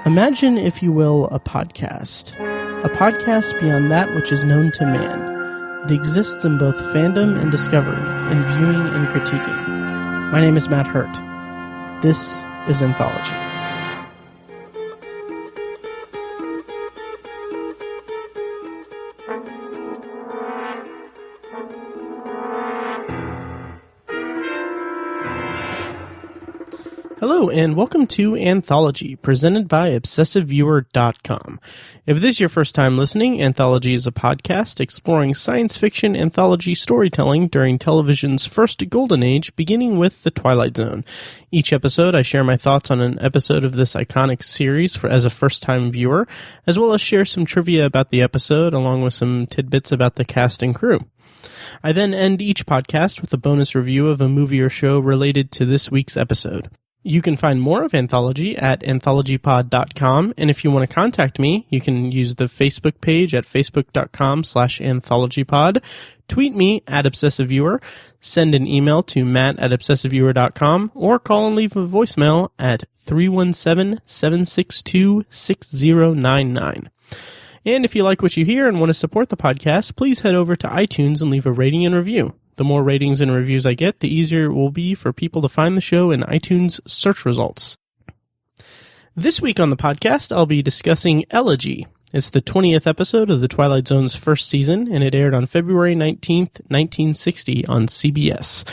Imagine, if you will, a podcast. A podcast beyond that which is known to man. It exists in both fandom and discovery, in viewing and critiquing. My name is Matt Hurt. This is Anthology. Hello, and welcome to Anthology, presented by ObsessiveViewer.com. If this is your first time listening, Anthology is a podcast exploring science fiction anthology storytelling during television's first golden age, beginning with The Twilight Zone. Each episode, I share my thoughts on an episode of this iconic series as a first-time viewer, as well as share some trivia about the episode, along with some tidbits about the cast and crew. I then end each podcast with a bonus review of a movie or show related to this week's episode. You can find more of Anthology at anthologypod.com, and if you want to contact me, you can use the Facebook page at facebook.com/anthologypod, tweet me at ObsessiveViewer, send an email to matt@obsessiveviewer.com, or call and leave a voicemail at 317-762-6099. And if you like what you hear and want to support the podcast, please head over to iTunes and leave a rating and review. The more ratings and reviews I get, the easier it will be for people to find the show in iTunes search results. This week on the podcast, I'll be discussing Elegy. It's the 20th episode of the Twilight Zone's first season, and it aired on February 19th, 1960 on CBS.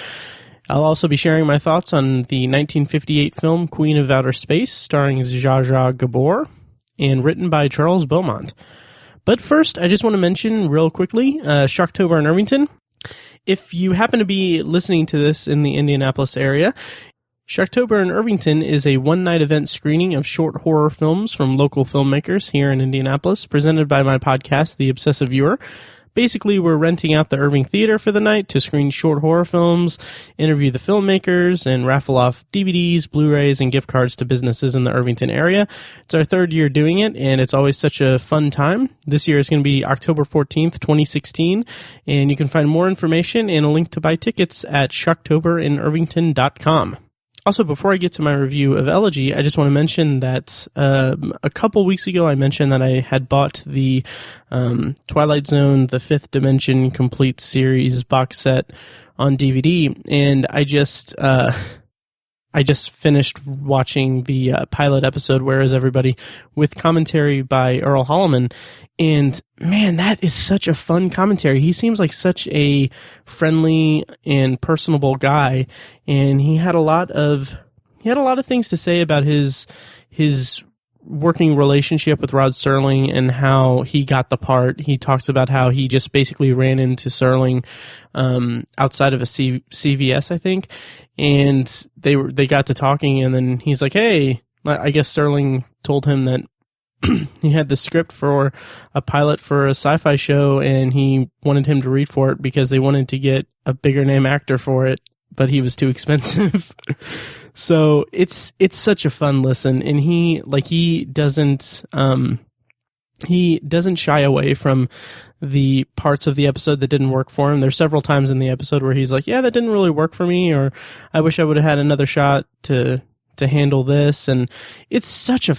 I'll also be sharing my thoughts on the 1958 film Queen of Outer Space, starring Zsa Zsa Gabor, and written by Charles Beaumont. But first, I just want to mention real quickly, Shocktober in Irvington. If you happen to be listening to this in the Indianapolis area, Shocktober in Irvington is a one-night event screening of short horror films from local filmmakers here in Indianapolis, presented by my podcast, The Obsessive Viewer. Basically, we're renting out the Irving Theater for the night to screen short horror films, interview the filmmakers, and raffle off DVDs, Blu-rays, and gift cards to businesses in the Irvington area. It's our third year doing it, and it's always such a fun time. This year is going to be October 14th, 2016, and you can find more information and a link to buy tickets at shocktoberinirvington.com. Also, before I get to my review of Elegy, I just want to mention that a couple weeks ago I mentioned that I had bought the Twilight Zone, The Fifth Dimension Complete Series box set on DVD, and I just finished watching the pilot episode, Where Is Everybody?, with commentary by Earl Holliman. And man, that is such a fun commentary. He seems like such a friendly and personable guy, and he had a lot of things to say about his working relationship with Rod Serling and how he got the part. He talks about how he just basically ran into Serling outside of a CVS, I think, and they got to talking, and then he's like, "Hey," I guess Serling told him that he had the script for a pilot for a sci-fi show, and he wanted him to read for it because they wanted to get a bigger name actor for it, but he was too expensive. So it's such a fun listen, and he doesn't shy away from the parts of the episode that didn't work for him. There's several times in the episode where he's like, "Yeah, that didn't really work for me," or "I wish I would have had another shot to handle this," and it's such a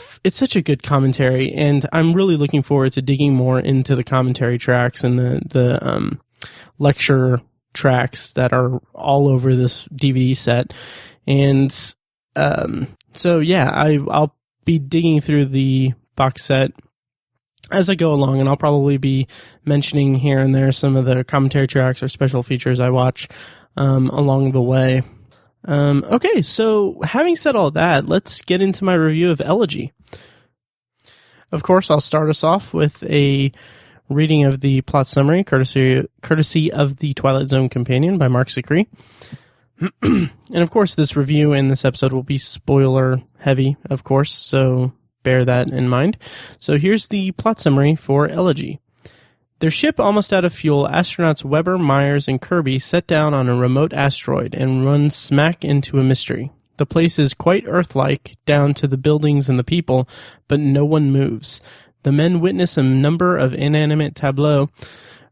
good commentary, and I'm really looking forward to digging more into the commentary tracks and the lecture tracks that are all over this DVD set. And so yeah, I'll be digging through the box set as I go along, and I'll probably be mentioning here and there some of the commentary tracks or special features I watch along the way. Okay, so having said all that, let's get into my review of Elegy. Of course, I'll start us off with a reading of the plot summary, courtesy of the Twilight Zone Companion by Mark Zicree. And of course, this review and this episode will be spoiler heavy, of course, so bear that in mind. So here's the plot summary for Elegy. Their ship almost out of fuel, astronauts Weber, Myers, and Kirby set down on a remote asteroid and run smack into a mystery. The place is quite Earth-like, down to the buildings and the people, but no one moves. The men witness a number of inanimate tableaux,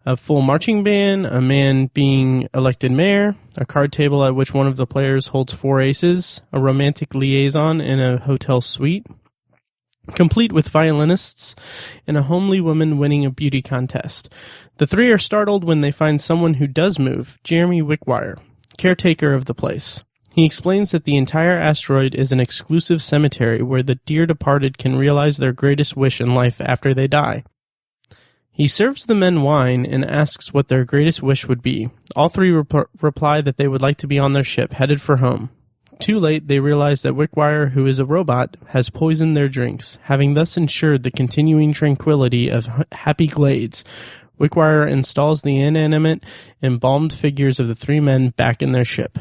a full marching band, a man being elected mayor, a card table at which one of the players holds 4 aces, a romantic liaison in a hotel suite. complete with violinists and a homely woman winning a beauty contest. The three are startled when they find someone who does move, Jeremy Wickwire, caretaker of the place. He explains that the entire asteroid is an exclusive cemetery where the dear departed can realize their greatest wish in life after they die. He serves the men wine and asks what their greatest wish would be. All three reply that they would like to be on their ship, headed for home. Too late, they realize that Wickwire, who is a robot, has poisoned their drinks, having thus ensured the continuing tranquility of Happy Glades. Wickwire installs the inanimate, embalmed figures of the three men back in their ship.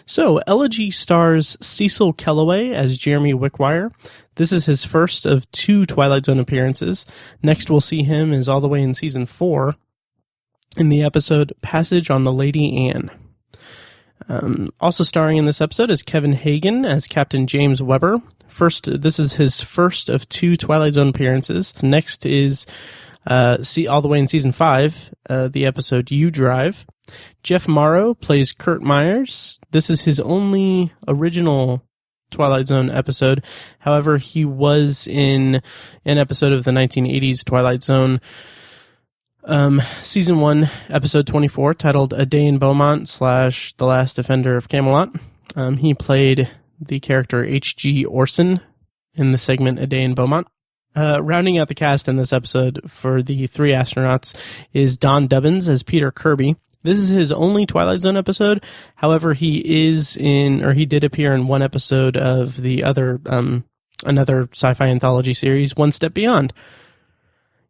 So, Elegy stars Cecil Kellaway as Jeremy Wickwire. This is his first of 2 Twilight Zone appearances. Next we'll see him is all the way in Season 4 in the episode Passage on the Lady Anne. Also starring in this episode is Kevin Hagen as Captain James Weber. This is his first of 2 Twilight Zone appearances. Next is all the way in Season 5, the episode You Drive. Jeff Morrow plays Kurt Myers. This is his only original Twilight Zone episode. However, he was in an episode of the 1980s Twilight Zone, Season 1, Episode 24, titled A Day in Beaumont / The Last Defender of Camelot. He played the character H.G. Orson in the segment A Day in Beaumont. Rounding out the cast in this episode for the 3 astronauts is Don Dubbins as Peter Kirby. This is his only Twilight Zone episode. However, he did appear in one episode of the other, another sci-fi anthology series, One Step Beyond.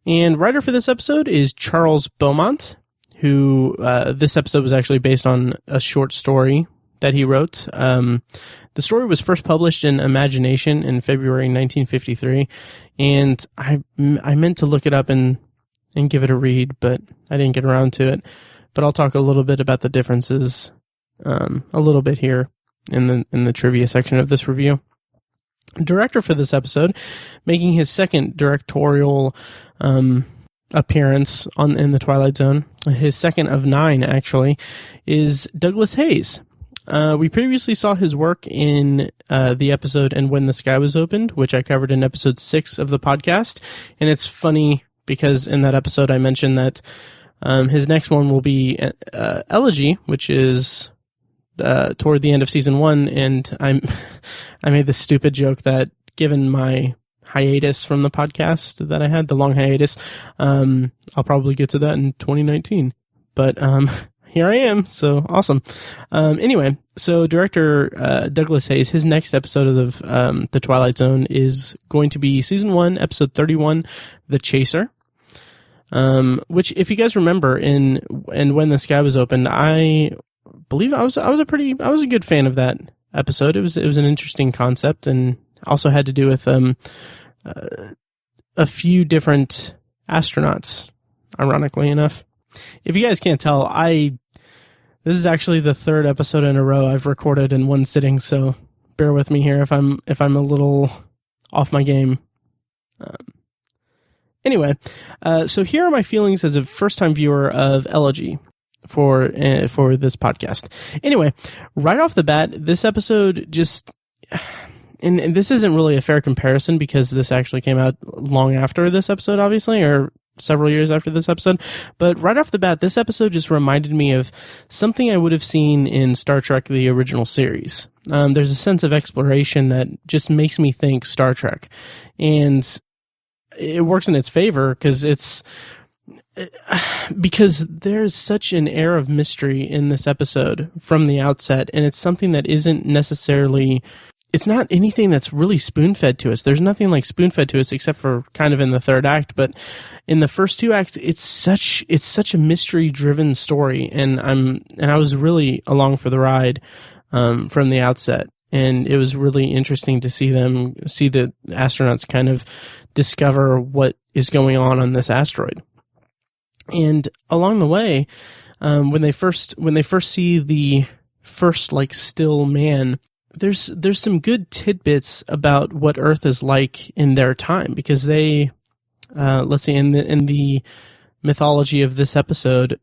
And writer for this episode is Charles Beaumont, who, this episode was actually based on a short story that he wrote. The story was first published in Imagination in February 1953, and I meant to look it up and give it a read, but I didn't get around to it. But I'll talk a little bit about the differences a little bit here in the trivia section of this review. Director for this episode, making his second directorial appearance in the Twilight Zone, his second of 9 actually, is Douglas Hayes. We previously saw his work in the episode And When the Sky Was Opened, which I covered in episode 6 of the podcast. And it's funny because in that episode I mentioned that his next one will be Elegy, which is toward the end of Season 1. And I made this stupid joke that given my hiatus from the podcast that I had, the long hiatus, I'll probably get to that in 2019. But here I am, so awesome. Anyway, so director Douglas Hayes, his next episode of the Twilight Zone is going to be Season 1, Episode 31, The Chaser. Which, if you guys remember, in And When the Sky Was Opened, I believe I was a good fan of that episode. It was an interesting concept, and also had to do with a few different astronauts, ironically enough. If you guys can't tell, this is actually the 3rd episode in a row I've recorded in one sitting, so bear with me here if I'm a little off my game. Anyway, so here are my feelings as a first-time viewer of Elegy for this podcast. Anyway, right off the bat, this episode just... And this isn't really a fair comparison because this actually came out long after this episode, obviously, or several years after this episode. But right off the bat, this episode just reminded me of something I would have seen in Star Trek, the original series. There's a sense of exploration that just makes me think Star Trek. And it works in its favor because there's such an air of mystery in this episode from the outset. And it's something that isn't necessarily... It's not anything that's really spoon-fed to us. There's nothing like spoon-fed to us except for kind of in the 3rd act. But in the first 2 acts, it's such a mystery-driven story, and I was really along for the ride from the outset. And it was really interesting to see the astronauts kind of discover what is going on this asteroid. And along the way, when they first see the first like still man, there's some good tidbits about what Earth is like in their time, because they, let's see, in the mythology of this episode,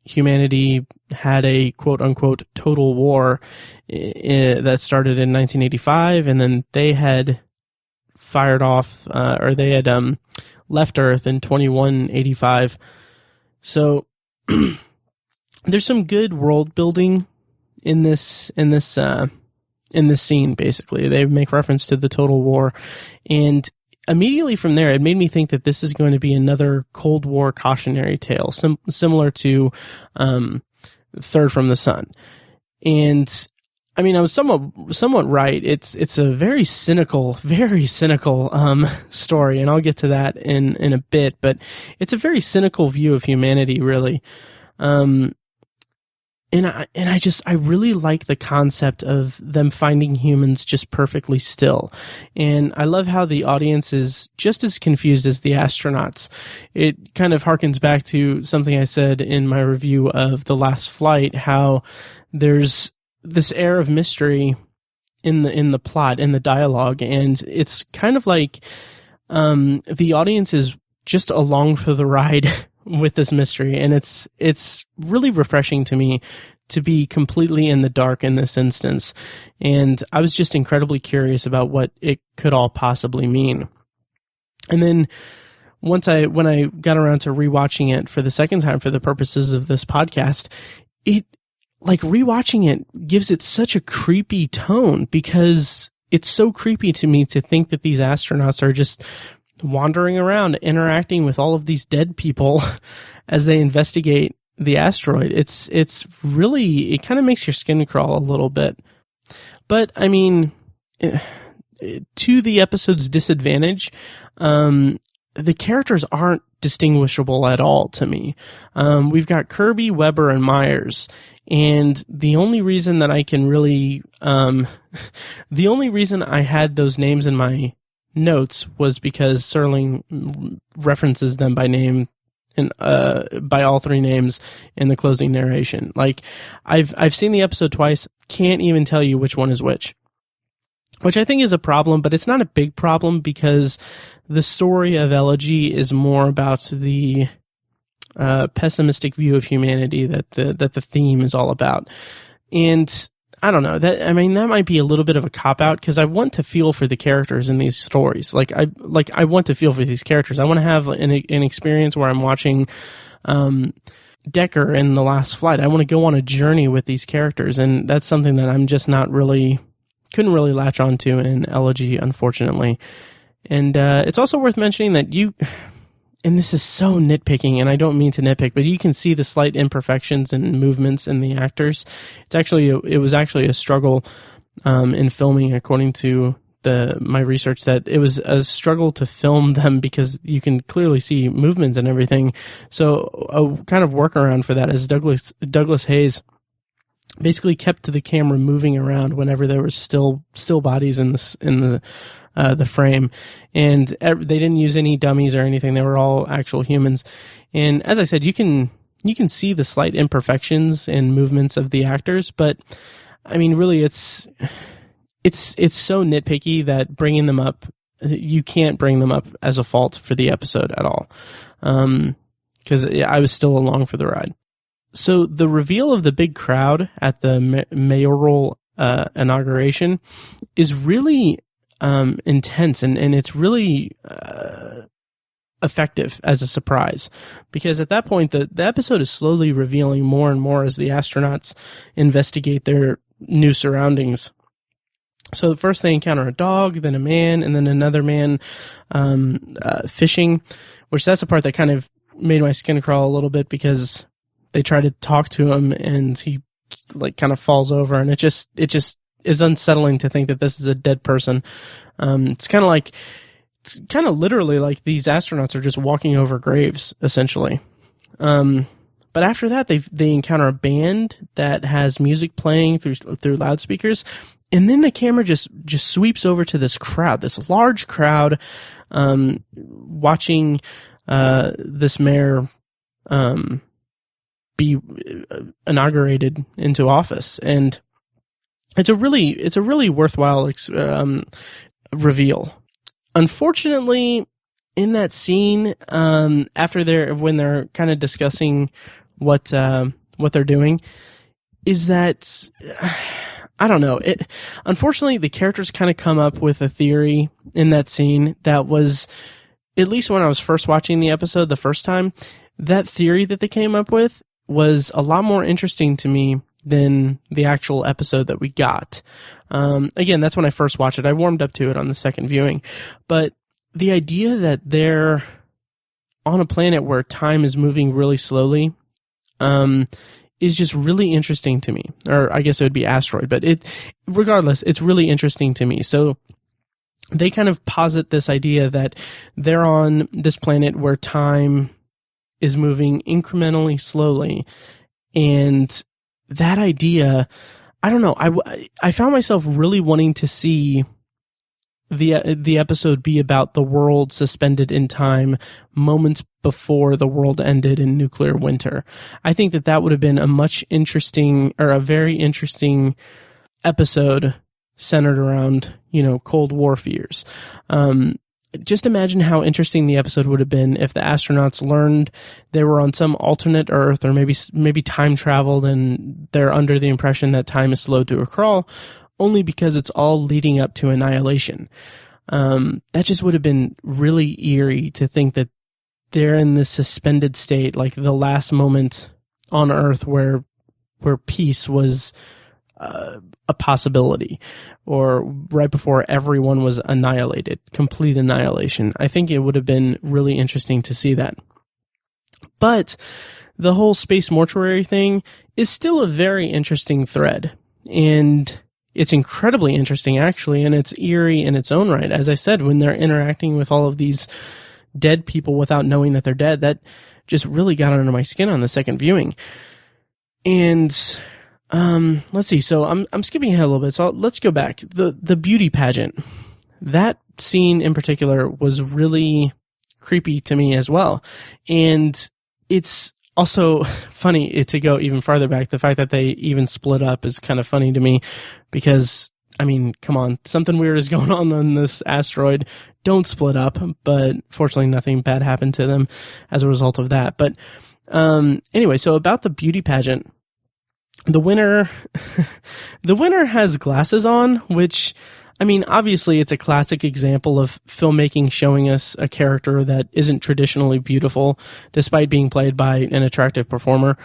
humanity had a quote unquote total war that started in 1985, and then they had fired off, or they had left Earth in 2185. So there's some good world building in this scene. Basically, they make reference to the Total War, and immediately from there, it made me think that this is going to be another Cold War cautionary tale, similar to Third from the Sun. And I mean, I was somewhat right. It's a very cynical story, and I'll get to that in a bit. But it's a very cynical view of humanity, really. And I really like the concept of them finding humans just perfectly still. And I love how the audience is just as confused as the astronauts. It kind of harkens back to something I said in my review of The Last Flight, how there's this air of mystery in the plot, in the dialogue, and it's kind of like the audience is just along for the ride with this mystery, and it's really refreshing to me to be completely in the dark in this instance. And I was just incredibly curious about what it could all possibly mean. And then when I got around to rewatching it for the second time for the purposes of this podcast, rewatching it gives it such a creepy tone, because it's so creepy to me to think that these astronauts are just wandering around interacting with all of these dead people as they investigate the asteroid. It's really, it kind of makes your skin crawl a little bit. But I mean, to the episode's disadvantage, the characters aren't distinguishable at all to me. We've got Kirby, Weber, and Myers. And the only reason that I can really, the only reason I had those names in my notes was because Serling references them by name and by all three names in the closing narration. Like, I've seen the episode twice, can't even tell you which one is which I think is a problem, but it's not a big problem, because the story of Elegy is more about the pessimistic view of humanity that the theme is all about. And I don't know, that might be a little bit of a cop-out, because I want to feel for the characters in these stories. I want to feel for these characters. I want to have an experience where I'm watching Decker in The Last Flight. I want to go on a journey with these characters, and that's something that I'm just couldn't really latch onto in Elegy, unfortunately. And it's also worth mentioning that and this is so nitpicking, and I don't mean to nitpick, but you can see the slight imperfections and movements in the actors. It was actually a struggle in filming, according to my research, that it was a struggle to film them because you can clearly see movements and everything. So a kind of workaround for that is Douglas Hayes basically kept the camera moving around whenever there were still bodies in the frame, and they didn't use any dummies or anything. They were all actual humans. And as I said, you can see the slight imperfections and movements of the actors, but I mean, really, it's so nitpicky that bringing them up, you can't bring them up as a fault for the episode at all, because I was still along for the ride. So the reveal of the big crowd at the mayoral inauguration is really intense, and it's really effective as a surprise, because at that point the episode is slowly revealing more and more as the astronauts investigate their new surroundings. So first they encounter a dog, then a man, and then another man fishing, which that's the part that kind of made my skin crawl a little bit, because they try to talk to him and he kind of falls over, and it just is unsettling to think that this is a dead person. It's kind of literally like these astronauts are just walking over graves, essentially. But after that, they encounter a band that has music playing through loudspeakers, and then the camera just sweeps over to this crowd, this large crowd, watching this mayor be inaugurated into office. And it's a really worthwhile reveal. Unfortunately, in that scene, when they're kind of discussing what they're doing, is that I don't know. Unfortunately, the characters kind of come up with a theory in that scene that was, at least when I was first watching the episode the first time, that theory that they came up with was a lot more interesting to me than the actual episode that we got. Again, that's when I first watched it. I warmed up to it on the second viewing. But the idea that they're on a planet where time is moving really slowly is just really interesting to me. Or I guess it would be asteroid, but regardless, it's really interesting to me. So they kind of posit this idea that they're on this planet where time is moving incrementally slowly. And that idea, I don't know, I found myself really wanting to see the episode be about the world suspended in time moments before the world ended in nuclear winter. I think that would have been a very interesting episode centered around, Cold War fears. Just imagine how interesting the episode would have been if the astronauts learned they were on some alternate Earth, or maybe time traveled and they're under the impression that time is slowed to a crawl, only because it's all leading up to annihilation. That just would have been really eerie to think that they're in this suspended state, like the last moment on Earth where peace was a possibility, or right before everyone was annihilated, complete annihilation. I think it would have been really interesting to see that. But the whole space mortuary thing is still a very interesting thread, and it's incredibly interesting, actually, and it's eerie in its own right. As I said, when they're interacting with all of these dead people without knowing that they're dead, that just really got under my skin on the second viewing. And let's see. So I'm skipping ahead a little bit. So let's go back. The beauty pageant. That scene in particular was really creepy to me as well. And it's also funny to go even farther back. The fact that they even split up is kind of funny to me because, I mean, come on, something weird is going on this asteroid. Don't split up. But fortunately, nothing bad happened to them as a result of that. But anyway, so about the beauty pageant. The winner has glasses on, which, I mean, obviously it's a classic example of filmmaking showing us a character that isn't traditionally beautiful, despite being played by an attractive performer.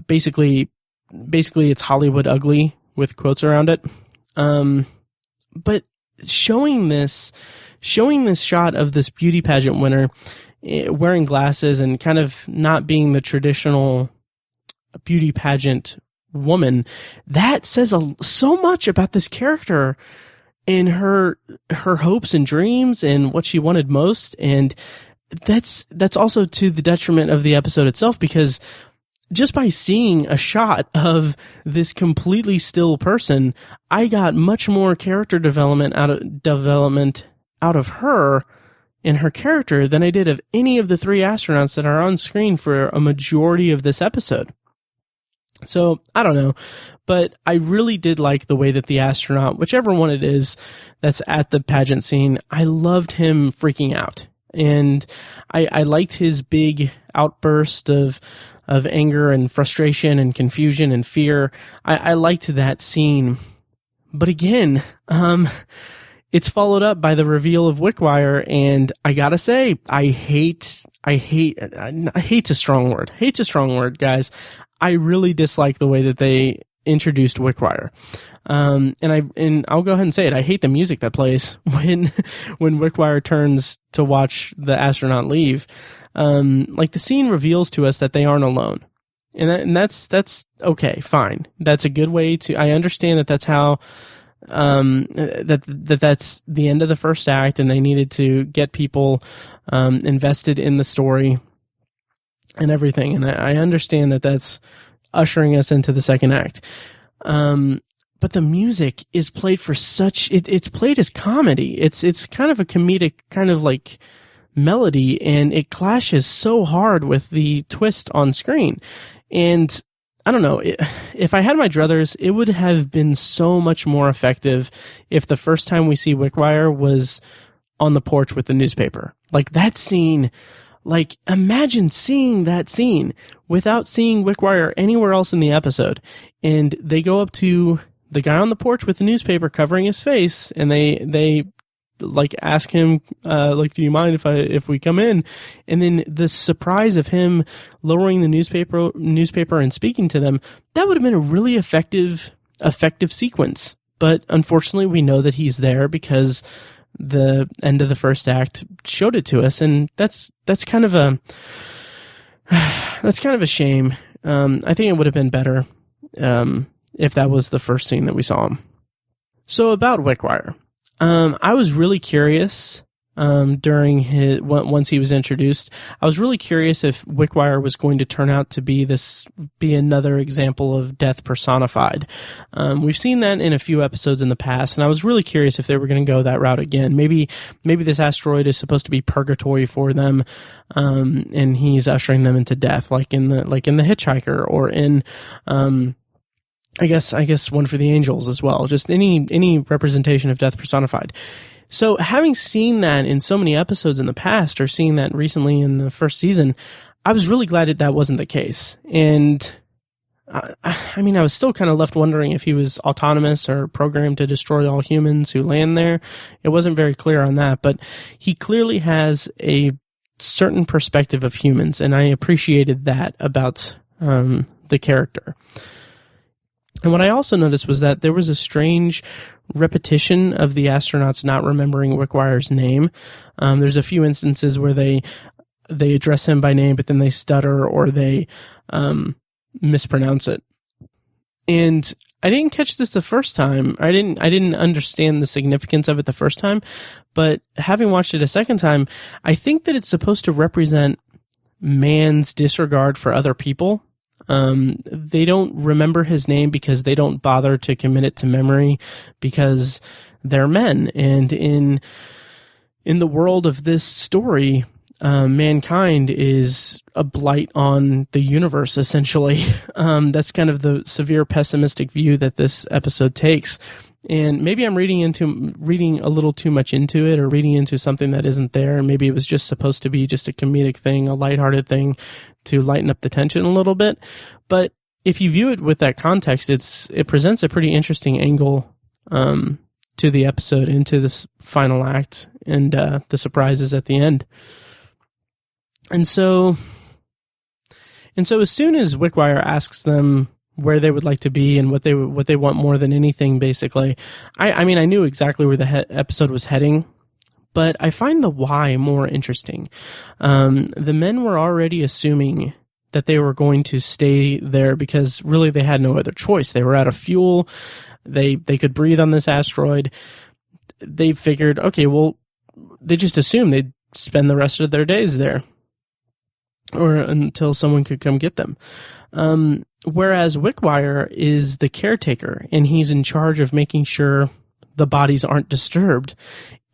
Basically it's Hollywood ugly with quotes around it. But showing this shot of this beauty pageant winner wearing glasses and kind of not being the traditional beauty pageant woman, that says so much about this character and her hopes and dreams and what she wanted most. And that's also to the detriment of the episode itself, because just by seeing a shot of this completely still person, I got much more character development out of her and her character than I did of any of the three astronauts that are on screen for a majority of this episode. So, I don't know, but I really did like the way that the astronaut, whichever one it is that's at the pageant scene, I loved him freaking out. And I liked his big outburst of anger and frustration and confusion and fear. I liked that scene. But again, it's followed up by the reveal of Wickwire, and I gotta say, hate's a strong word. Hate's a strong word, guys. I really dislike the way that they introduced Wickwire. And I'll go ahead and say it. I hate the music that plays when Wickwire turns to watch the astronaut leave. Like the scene reveals to us that they aren't alone. And that's okay, fine. That's a good way to, I understand that that's how, that's the end of the first act, and they needed to get people, invested in the story and everything. And I understand that that's ushering us into the second act. But the music is played for it's played as comedy. It's kind of a comedic kind of like melody, and it clashes so hard with the twist on screen. And I don't know, if I had my druthers, it would have been so much more effective if the first time we see Wickwire was on the porch with the newspaper. Like that scene, like imagine seeing that scene without seeing Wickwire anywhere else in the episode. And they go up to the guy on the porch with the newspaper covering his face, and they like ask him, like, do you mind if we come in? And then the surprise of him lowering the newspaper and speaking to them, that would have been a really effective sequence. But unfortunately, we know that he's there because the end of the first act showed it to us, and that's kind of a shame. I think it would have been better if that was the first scene that we saw him. So about Wickwire, I was really curious once he was introduced. I was really curious if Wickwire was going to turn out to be another example of death personified. We've seen that in a few episodes in the past, and I was really curious if they were going to go that route again. Maybe this asteroid is supposed to be purgatory for them, and he's ushering them into death, like in the Hitchhiker, or in I guess One for the Angels as well. Just any representation of death personified. So having seen that in so many episodes in the past, or seeing that recently in the first season, I was really glad that wasn't the case. And I mean, I was still kind of left wondering if he was autonomous or programmed to destroy all humans who land there. It wasn't very clear on that, but he clearly has a certain perspective of humans, and I appreciated that about the character. And what I also noticed was that there was a strange repetition of the astronauts not remembering Wickwire's name. There's a few instances where they address him by name, but then they stutter or they mispronounce it. And I didn't catch this the first time. I didn't understand the significance of it the first time, but having watched it a second time, I think that it's supposed to represent man's disregard for other people. They don't remember his name because they don't bother to commit it to memory because they're men. And in the world of this story, mankind is a blight on the universe, essentially. That's kind of the severe pessimistic view that this episode takes. And maybe I'm reading a little too much into it, or reading into something that isn't there. And maybe it was just supposed to be just a comedic thing, a lighthearted thing to lighten up the tension a little bit. But if you view it with that context, it presents a pretty interesting angle to the episode, into this final act, and the surprises at the end. And so as soon as Wickwire asks them where they would like to be and what they want more than anything, basically, I mean, I knew exactly where the episode was heading, but I find the why more interesting. The men were already assuming that they were going to stay there because really they had no other choice. They were out of fuel. They could breathe on this asteroid. They figured, okay, well, they just assumed they'd spend the rest of their days there, or until someone could come get them. Whereas Wickwire is the caretaker, and he's in charge of making sure the bodies aren't disturbed.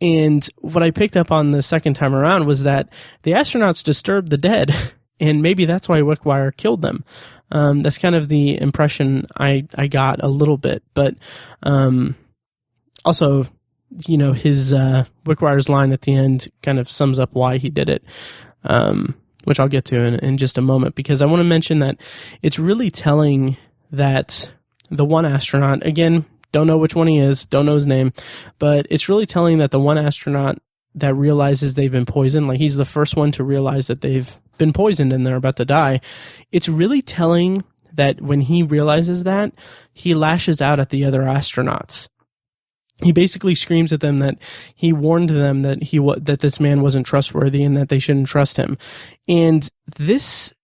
And what I picked up on the second time around was that the astronauts disturbed the dead, and maybe that's why Wickwire killed them. That's kind of the impression I got a little bit. But also, you know, his Wickwire's line at the end kind of sums up why he did it. Which I'll get to in just a moment, because I want to mention that it's really telling that the one astronaut, again, don't know which one he is, don't know his name, but it's really telling that the one astronaut that realizes they've been poisoned, like he's the first one to realize that they've been poisoned and they're about to die. It's really telling that when he realizes that, he lashes out at the other astronauts. He basically screams at them that he warned them that that this man wasn't trustworthy and that they shouldn't trust him. And this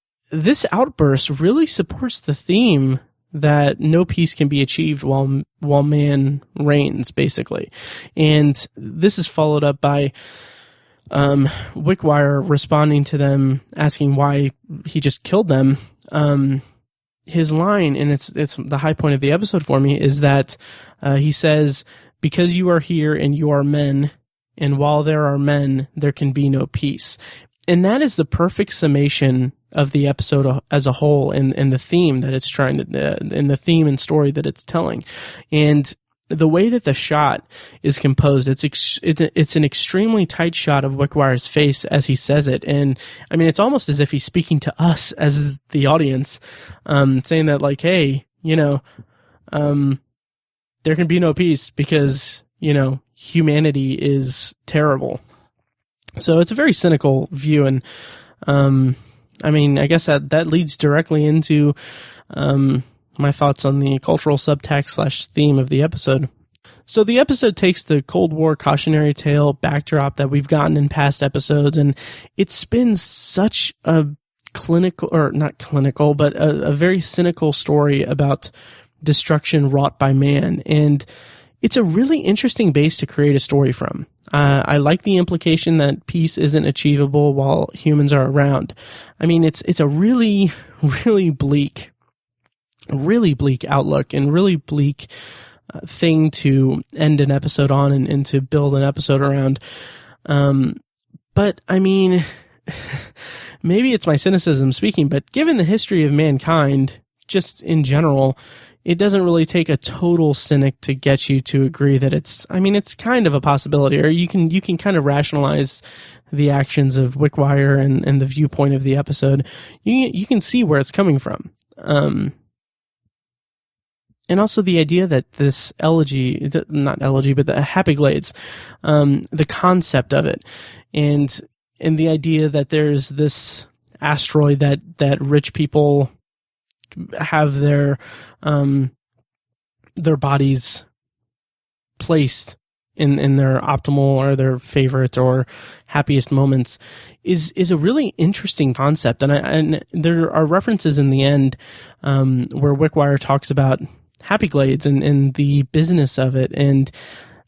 outburst really supports the theme that no peace can be achieved while man reigns, basically. And this is followed up by Wickwire responding to them, asking why he just killed them. His line, and it's the high point of the episode for me, is that he says, "Because you are here and you are men, and while there are men, there can be no peace." And that is the perfect summation of the episode as a whole, and the theme that it's trying to, and the theme and story that it's telling. And the way that the shot is composed, it's an extremely tight shot of Wickwire's face as he says it. And I mean, it's almost as if he's speaking to us as the audience, saying that, like, hey, you know, there can be no peace because, humanity is terrible. So it's a very cynical view. And, I guess that leads directly into, my thoughts on the cultural subtext / theme of the episode. So the episode takes the Cold War cautionary tale backdrop that we've gotten in past episodes, and it spins such a a very cynical story about destruction wrought by man. And it's a really interesting base to create a story from. I like the implication that peace isn't achievable while humans are around. It's a really, really bleak outlook and really bleak thing to end an episode on and to build an episode around. But maybe it's my cynicism speaking, but given the history of mankind, just in general, it doesn't really take a total cynic to get you to agree that it's kind of a possibility, or you can kind of rationalize the actions of Wickwire and the viewpoint of the episode. You can see where it's coming from. And also the idea that this elegy, not elegy, but the Happy Glades, the concept of it, and the idea that there's this asteroid that rich people have their bodies placed in their optimal or their favorite or happiest moments is a really interesting concept. And there are references in the end where Wickwire talks about Happy Glades and the business of it. And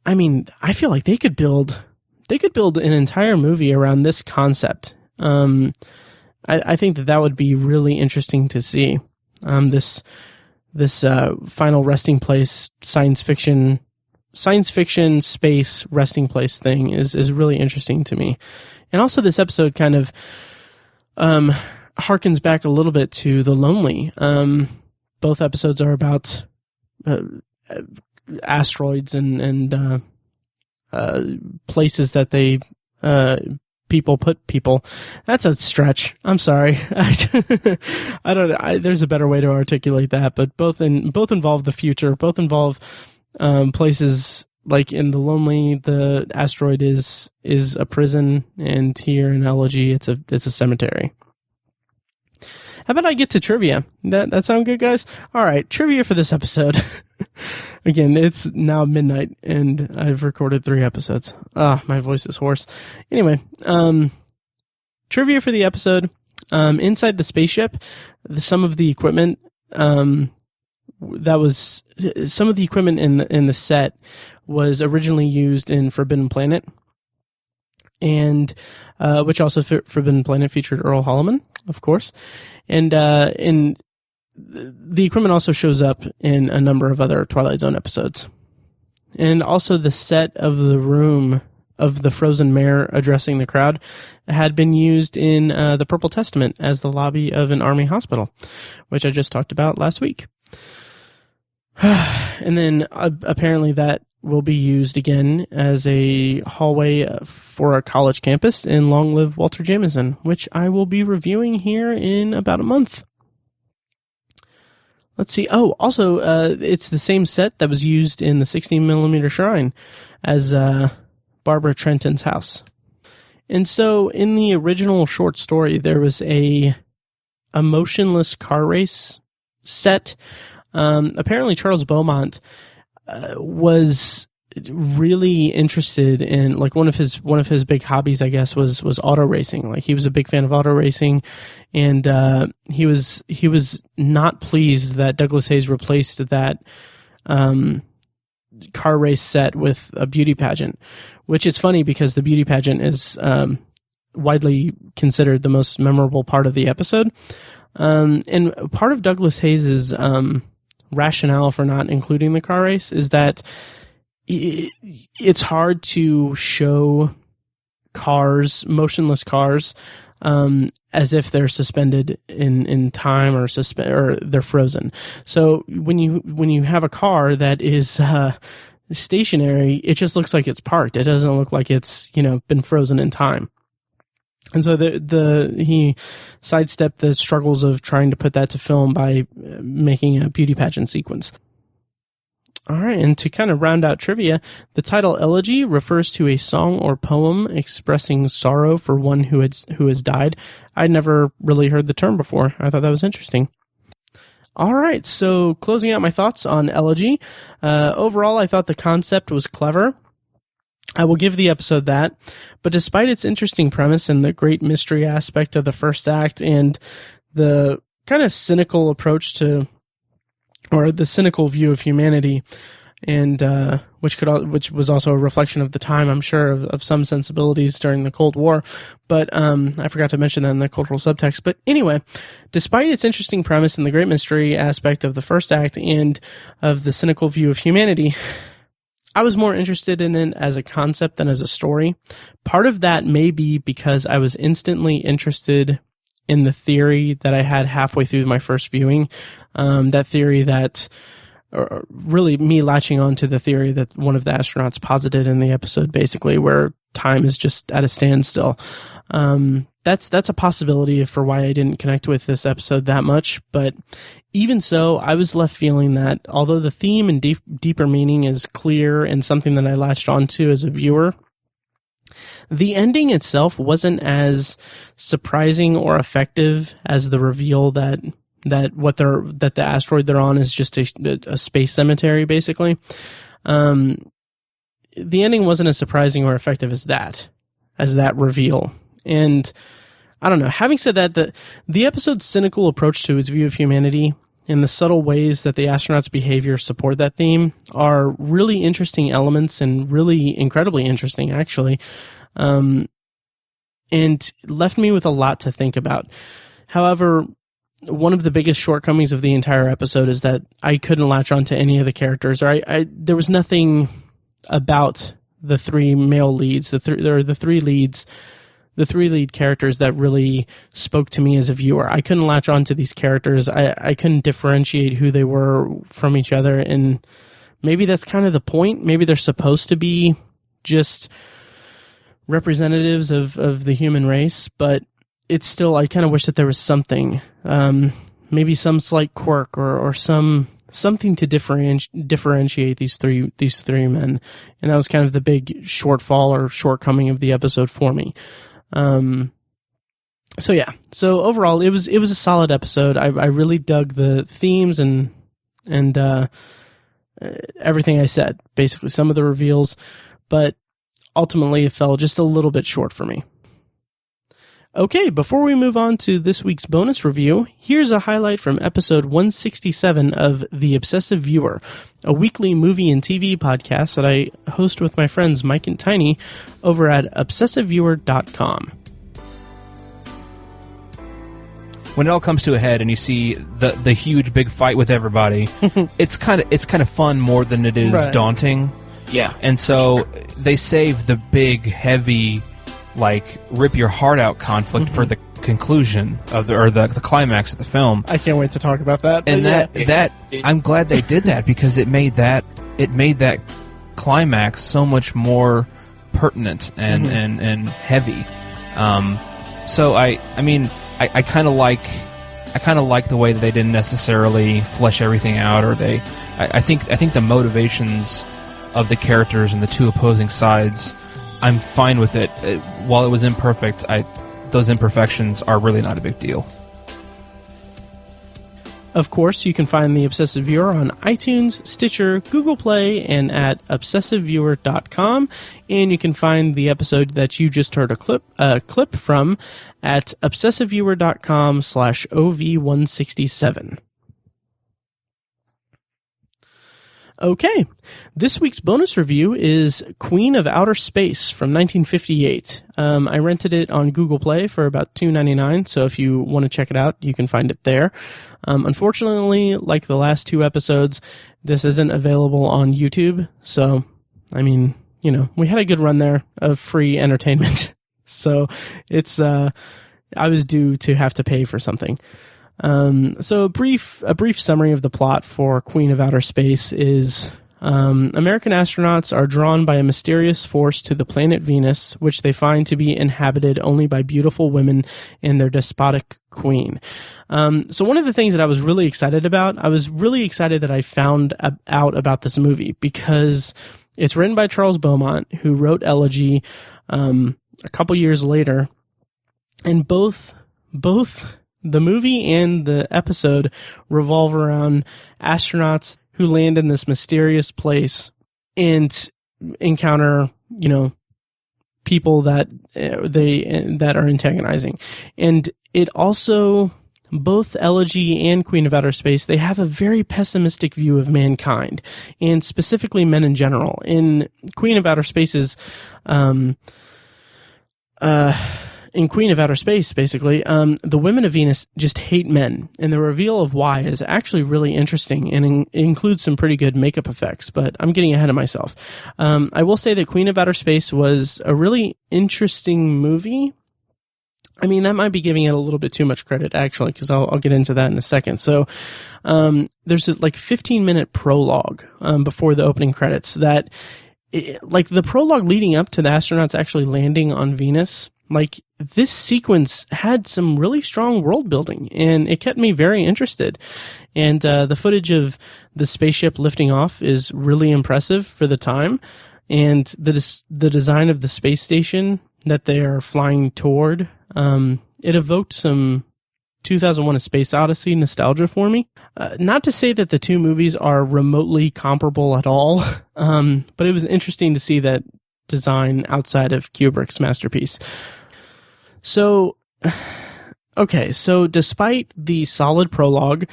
I feel like they could build an entire movie around this concept. I think that would be really interesting to see. This final resting place science fiction space resting place thing is really interesting to me. And also this episode kind of harkens back a little bit to The Lonely. Both episodes are about asteroids and places that they people put people. That's a stretch. I'm sorry. I don't know. There's a better way to articulate that, but both involve the future. Both involve places like in The Lonely, the asteroid is a prison, and here in Elegy, it's a cemetery. How about I get to trivia? That sound good, guys? All right, trivia for this episode. Again, it's now midnight, and I've recorded 3 episodes. My voice is hoarse. Anyway, trivia for the episode. Inside the spaceship, some of the equipment in the set was originally used in Forbidden Planet, and which also Forbidden Planet featured Earl Holliman, of course. And the equipment also shows up in a number of other Twilight Zone episodes. And also the set of the room of the frozen mayor addressing the crowd had been used in the Purple Testament as the lobby of an army hospital, which I just talked about last week. And then apparently that will be used again as a hallway for a college campus in Long Live Walter Jameson, which I will be reviewing here in about a month. Let's see. Oh, also, it's the same set that was used in the 16mm shrine as Barbara Trenton's house. And so in the original short story, there was a motionless car race set. Apparently Charles Beaumont was really interested in, like, one of his big hobbies, I guess, was auto racing. Like, he was a big fan of auto racing, and he was not pleased that Douglas Hayes replaced that car race set with a beauty pageant, which is funny because the beauty pageant is widely considered the most memorable part of the episode. And part of Douglas Hayes's rationale for not including the car race is that it's hard to show motionless cars, as if they're suspended in time or they're frozen. So when you have a car that is stationary, it just looks like it's parked. It doesn't look like it's been frozen in time. And so he sidestepped the struggles of trying to put that to film by making a beauty pageant sequence. All right, and to kind of round out trivia, the title Elegy refers to a song or poem expressing sorrow for one who has died. I'd never really heard the term before. I thought that was interesting. All right, so closing out my thoughts on Elegy. Overall, I thought the concept was clever. I will give the episode that, but despite its interesting premise and the great mystery aspect of the first act and the kind of cynical approach to, or the cynical view of humanity, and which was also a reflection of the time, I'm sure, of some sensibilities during the Cold War. But I forgot to mention that in the cultural subtext. But anyway, despite its interesting premise and the great mystery aspect of the first act and of the cynical view of humanity, I was more interested in it as a concept than as a story. Part of that may be because I was instantly interested in the theory that I had halfway through my first viewing. That theory that, or really me latching on to the theory that one of the astronauts posited in the episode, basically, where time is just at a standstill. That's a possibility for why I didn't connect with this episode that much. But even so, I was left feeling that although the theme and deeper meaning is clear and something that I latched onto as a viewer, the ending itself wasn't as surprising or effective as the reveal that the asteroid they're on is just a space cemetery, basically. The ending wasn't as surprising or effective as that reveal. And I don't know. Having said that, the episode's cynical approach to its view of humanity and the subtle ways that the astronauts' behavior support that theme are really interesting elements, and really incredibly interesting, actually. And left me with a lot to think about. However, one of the biggest shortcomings of the entire episode is that I couldn't latch on to any of the characters, or there was nothing about the three male leads, the three lead characters that really spoke to me as a viewer. I couldn't latch on to these characters. I couldn't differentiate who they were from each other, and maybe that's kind of the point. Maybe they're supposed to be just representatives of the human race, but it's still, I kind of wish that there was something, maybe some slight quirk or something to differentiate these three men, and that was kind of the big shortfall or shortcoming of the episode for me. So overall, it was a solid episode. I really dug the themes and everything I said, basically some of the reveals, but ultimately it fell just a little bit short for me. Okay, before we move on to this week's bonus review, here's a highlight from episode 167 of The Obsessive Viewer, a weekly movie and TV podcast that I host with my friends Mike and Tiny over at obsessiveviewer.com. When it all comes to a head and you see the huge big fight with everybody, it's kind of fun more than it is daunting. Yeah. And so they save the big, heavy, like, rip your heart out conflict for the conclusion of the climax of the film. I can't wait to talk about that. And that I'm glad they did that, because it made that climax so much more pertinent and heavy. So I kind of like the way that they didn't necessarily flesh everything out, or I think the motivations of the characters and the two opposing sides, I'm fine with it. While it was imperfect, those imperfections are really not a big deal. Of course, you can find The Obsessive Viewer on iTunes, Stitcher, Google Play, and at obsessiveviewer.com. And you can find the episode that you just heard a clip from at obsessiveviewer.com/OV167. Okay, this week's bonus review is Queen of Outer Space from 1958. I rented it on Google Play for about $2.99, so if you want to check it out, you can find it there. Unfortunately, like the last two episodes, this isn't available on YouTube, so, I mean, we had a good run there of free entertainment, so it's, I was due to have to pay for something. So a brief summary of the plot for Queen of Outer Space is American astronauts are drawn by a mysterious force to the planet Venus, which they find to be inhabited only by beautiful women and their despotic queen. So one of the things that I was really excited about, I was really excited that I found out about this movie because it's written by Charles Beaumont, who wrote Elegy a couple years later, and both the movie and the episode revolve around astronauts who land in this mysterious place and encounter, people that that are antagonizing. And it also, both Elegy and Queen of Outer Space, they have a very pessimistic view of mankind, and specifically men in general. In Queen of Outer Space's, in Queen of Outer Space, basically, the women of Venus just hate men, and the reveal of why is actually really interesting and includes some pretty good makeup effects, but I'm getting ahead of myself. I will say that Queen of Outer Space was a really interesting movie. I mean, that might be giving it a little bit too much credit, actually, because I'll get into that in a second. So there's a 15-minute prologue before the opening credits that, the prologue leading up to the astronauts actually landing on Venus, this sequence had some really strong world building, and it kept me very interested. And the footage of the spaceship lifting off is really impressive for the time, and the design of the space station that they are flying toward, it evoked some 2001: A Space Odyssey nostalgia for me. Not to say that the two movies are remotely comparable at all, but it was interesting to see that design outside of Kubrick's masterpiece. So despite the solid prologue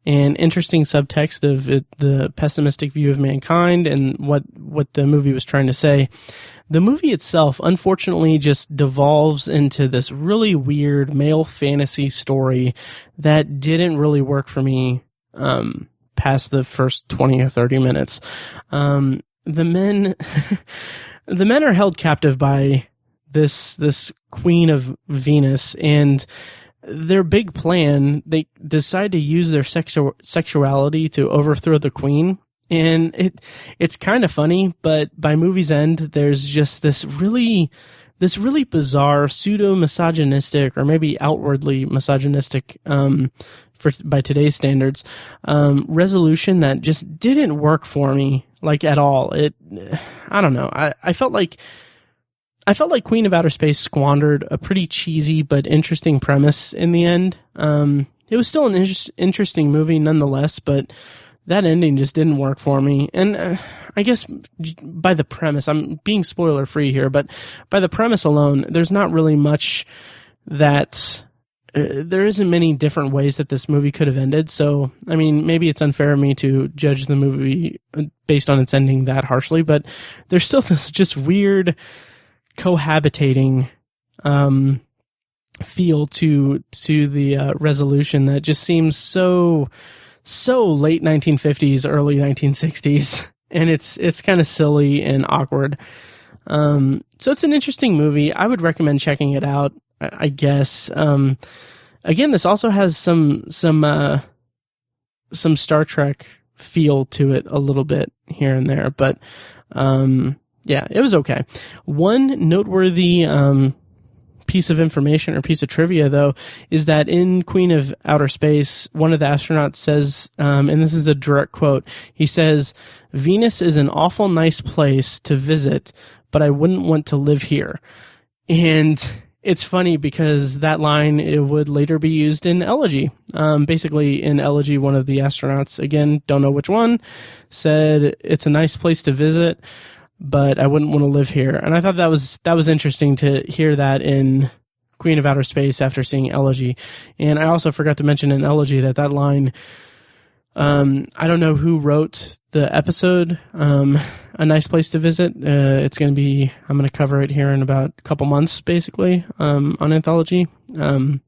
and interesting subtext of the pessimistic view of mankind and what the movie was trying to say, the movie itself, unfortunately, just devolves into this really weird male fantasy story that didn't really work for me past the first 20 or 30 minutes. The men are held captive by this queen of Venus, and their big plan, they decide to use their sexuality to overthrow the queen. And it's kind of funny, but by movie's end, there's just this really bizarre pseudo-misogynistic, or maybe outwardly misogynistic, by today's standards, resolution that just didn't work for me, at all. I don't know. I felt like Queen of Outer Space squandered a pretty cheesy but interesting premise in the end. It was still an interesting movie nonetheless, but that ending just didn't work for me. And I guess by the premise, I'm being spoiler free here, but by the premise alone, there's not really much that there isn't many different ways that this movie could have ended. So, I mean, maybe it's unfair of me to judge the movie based on its ending that harshly, but there's still this just weird cohabitating feel to the resolution that just seems so late 1950s, early 1960s, and it's kind of silly and awkward. So it's an interesting movie. I would recommend checking it out, I guess. Again, this also has some Star Trek feel to it a little bit here and there, but yeah, it was okay. One noteworthy piece of information or piece of trivia, though, is that in Queen of Outer Space, one of the astronauts says, and this is a direct quote, he says, "Venus is an awful nice place to visit, but I wouldn't want to live here." And it's funny because that line, it would later be used in Elegy. Basically, in Elegy, one of the astronauts, again, don't know which one, said, "It's a nice place to visit, but I wouldn't want to live here." And I thought that was interesting to hear that in Queen of Outer Space after seeing Elegy. And I also forgot to mention in Elegy that line, I don't know who wrote the episode, A Nice Place to Visit. I'm going to cover it here in about a couple months, basically, on Anthology. But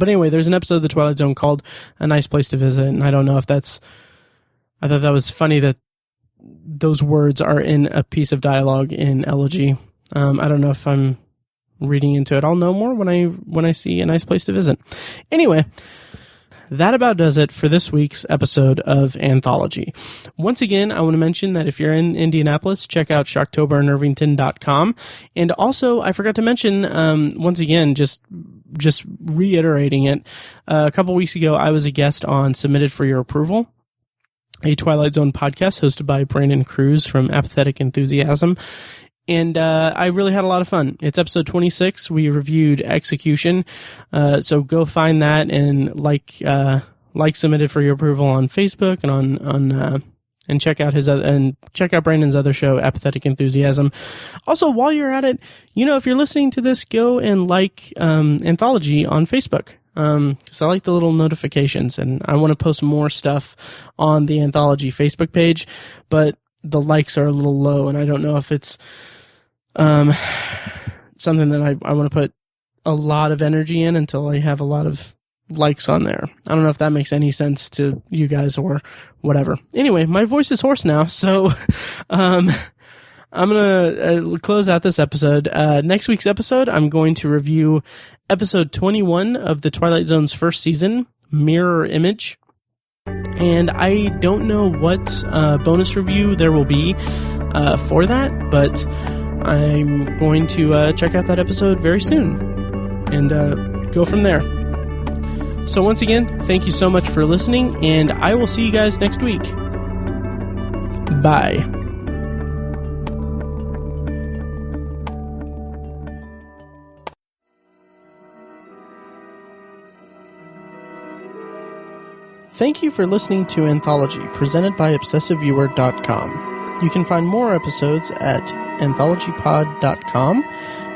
anyway, there's an episode of the Twilight Zone called A Nice Place to Visit, and I don't know if I thought that was funny that those words are in a piece of dialogue in Elegy. I don't know if I'm reading into it. I'll know more when I see A Nice Place to Visit. Anyway, that about does it for this week's episode of Anthology. Once again, I want to mention that if you're in Indianapolis, check out shocktoberandirvington.com. And also, I forgot to mention, once again, just reiterating it, a couple weeks ago, I was a guest on Submitted for Your Approval, a Twilight Zone podcast hosted by Brandon Cruz from Apathetic Enthusiasm. And I really had a lot of fun. It's episode 26. We reviewed Execution. So go find that and like Submitted for Your Approval on Facebook and and check out Brandon's other show, Apathetic Enthusiasm. Also, while you're at it, if you're listening to this, go and like Anthology on Facebook. Because I like the little notifications, and I want to post more stuff on the Anthology Facebook page, but the likes are a little low, and I don't know if it's something that I want to put a lot of energy in until I have a lot of likes on there. I don't know if that makes any sense to you guys or whatever. Anyway, my voice is hoarse now, so I'm going to close out this episode. Next week's episode, I'm going to review episode 21 of the Twilight Zone's first season, Mirror Image. And I don't know what bonus review there will be for that, but I'm going to check out that episode very soon and go from there. So once again, thank you so much for listening, and I will see you guys next week. Bye. Thank you for listening to Anthology, presented by ObsessiveViewer.com. You can find more episodes at anthologypod.com,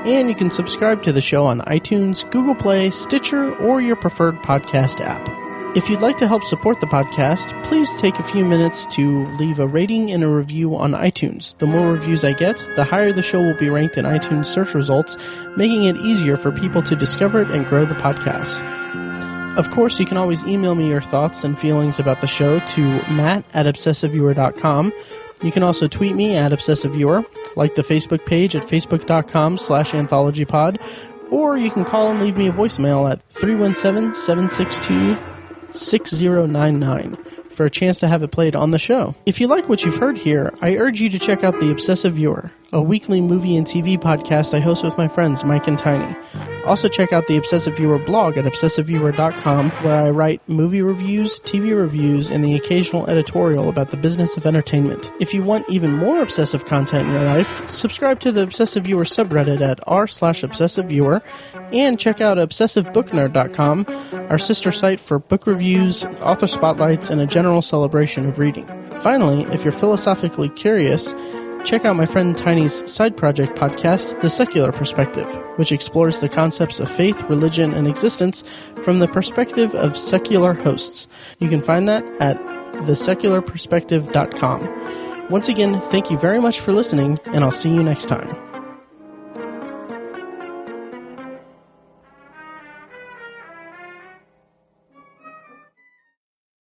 and you can subscribe to the show on iTunes, Google Play, Stitcher, or your preferred podcast app. If you'd like to help support the podcast, please take a few minutes to leave a rating and a review on iTunes. The more reviews I get, the higher the show will be ranked in iTunes search results, making it easier for people to discover it and grow the podcast. Of course, you can always email me your thoughts and feelings about the show to matt@obsessiveviewer.com. You can also tweet me at ObsessiveViewer, like the Facebook page at facebook.com/anthologypod, or you can call and leave me a voicemail at 317-762-6099 for a chance to have it played on the show. If you like what you've heard here, I urge you to check out The Obsessive Viewer, a weekly movie and TV podcast I host with my friends Mike and Tiny. Also check out the Obsessive Viewer blog at obsessiveviewer.com, where I write movie reviews, TV reviews, and the occasional editorial about the business of entertainment. If you want even more obsessive content in your life, subscribe to the Obsessive Viewer subreddit at r/obsessiveviewer, and check out obsessivebooknerd.com, our sister site for book reviews, author spotlights, and a general celebration of reading. Finally, if you're philosophically curious, check out my friend Tiny's side project podcast, The Secular Perspective, which explores the concepts of faith, religion, and existence from the perspective of secular hosts. You can find that at thesecularperspective.com. Once again, thank you very much for listening, and I'll see you next time.